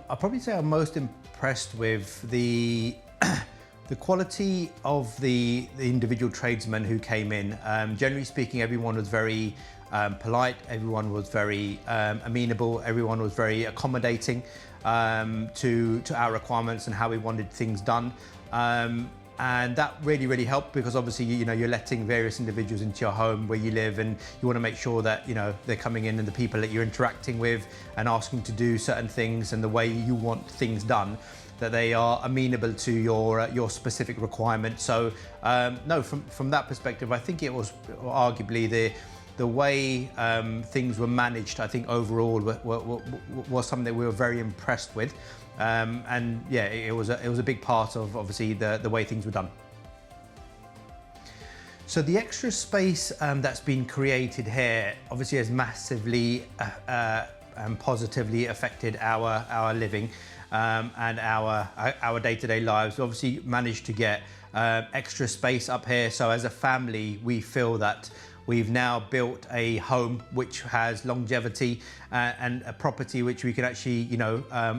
I'll probably say I'm most impressed with the the quality of the individual tradesmen who came in. Generally speaking, everyone was very polite, everyone was very amenable, everyone was very accommodating to our requirements and how we wanted things done. And that really helped, because obviously you're letting various individuals into your home where you live, and you want to make sure that they're coming in, and the people that you're interacting with and asking to do certain things and the way you want things done, that they are amenable to your specific requirements. So no, from that perspective, I think it was arguably the way things were managed, I think overall was something that we were very impressed with. And yeah, it was a big part of obviously the way things were done. So the extra space that's been created here obviously has massively and positively affected our living and our day-to-day lives. We obviously managed to get extra space up here. So as a family, we feel that we've now built a home which has longevity and a property which we can actually,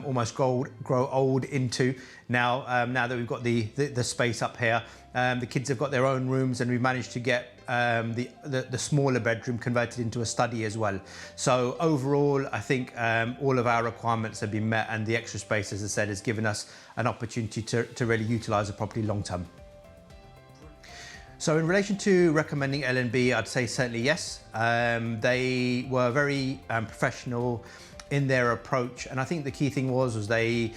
almost grow old into. Now that we've got the space up here, the kids have got their own rooms, and we've managed to get the smaller bedroom converted into a study as well. So overall, I think all of our requirements have been met, and the extra space, as I said, has given us an opportunity to really utilise the property long term. So in relation to recommending L&B, I'd say certainly yes. They were very professional in their approach, and I think the key thing was they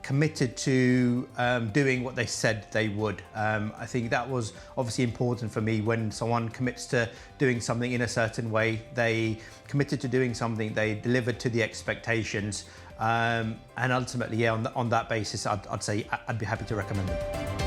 committed to doing what they said they would. I think that was obviously important for me. When someone commits to doing something in a certain way, they committed to doing something, they delivered to the expectations, and ultimately, yeah, on that basis, I'd say I'd be happy to recommend them.